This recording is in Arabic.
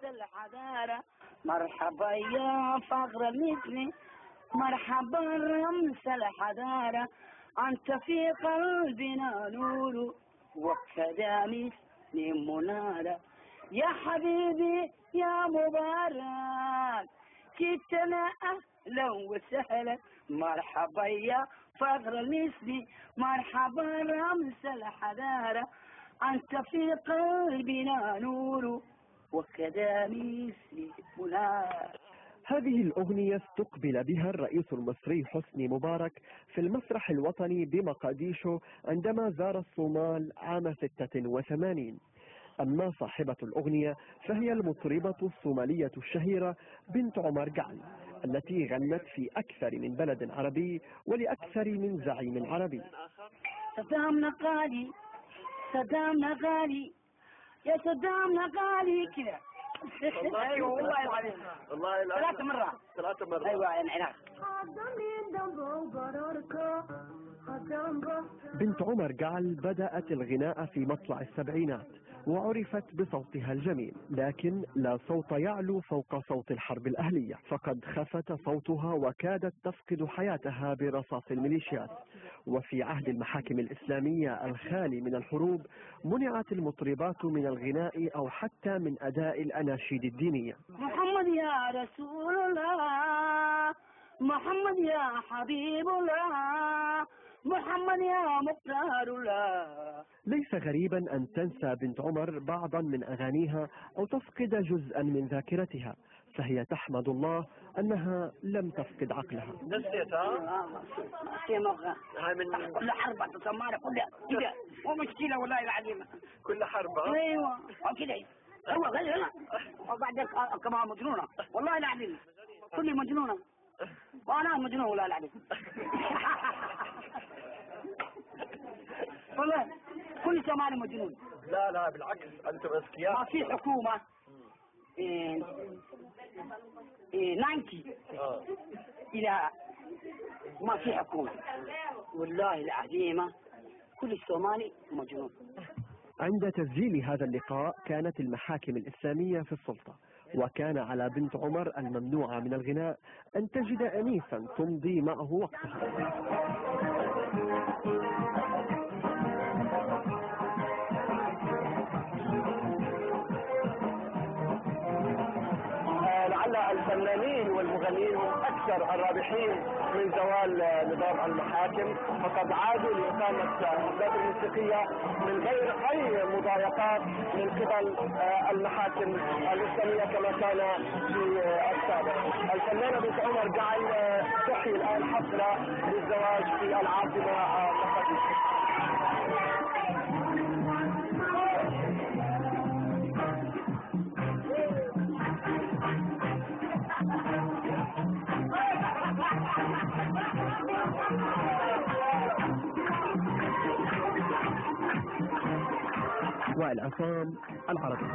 الحضارة، مرحبا يا فخر المثل، مرحبا رمز الحضارة، أنت في قلبنا نور وكذا مثل منارة، يا حبيبي يا مبارك جئتنا أهلا وسهلا، مرحبا يا فخر المثل، مرحبا رمز الحضارة، أنت في قلبنا نور وكذا مثل منارة. هذه الأغنية استقبل بها الرئيس المصري حسني مبارك في المسرح الوطني بمقاديشو عندما زار الصومال عام 86. أما صاحبة الأغنية فهي المطربة الصومالية الشهيرة بنت عمر جعل، التي غنت في أكثر من بلد عربي ولأكثر من زعيم عربي. صدام نقالي صدام نقالي يا صدام نقالي كذا. ايوه والله العظيم، والله ثلاث مرات. ايوه يعني بنت عمر جعل بدأت الغناء في مطلع السبعينات وعرفت بصوتها الجميل، لكن لا صوت يعلو فوق صوت الحرب الأهلية، فقد خفت صوتها وكادت تفقد حياتها برصاص الميليشيات. وفي عهد المحاكم الإسلامية الخالي من الحروب منعت المطربات من الغناء أو حتى من أداء الأناشيد الدينية. محمد يا رسول الله، محمد يا حبيب الله، محمد يا مختار الله. ليس غريبا أن تنسى بنت عمر بعضا من أغانيها أو تفقد جزءا من ذاكرتها، فهي تحمد الله أنها لم تفقد عقلها. نسيتها؟ هاي من كل حرب تسمعنا كلها مو مشكلة والله العظيم، كل حرب. ايوه كده هو غير وبعدين كمان مجنونة والله العظيم، كل مجنونة وانا مجنون والله العظيم. والله كل زمان مجنون. لا بالعكس انتم اذكياء. ما في حكومة 90 الى ما في حكومة والله العظيم، كل الصومالي مجنون. عند تسجيل هذا اللقاء كانت المحاكم الإسلامية في السلطة، وكان على بنت عمر الممنوعة من الغناء أن تجد أنيسا تمضي معه وقتها. لعل الفنانين والمغنيين هم اكثر الرابحين من زوال نظام المحاكم، فقد عادوا لإقامة الحفلات الموسيقية من غير اي مضايقات من قبل المحاكم الإسلامية كما كان في السابق. الفنانة بنت عمر جعل تحيي الآن حفلة للزواج في العاصمة مقديشو. وائل عصام، العربي.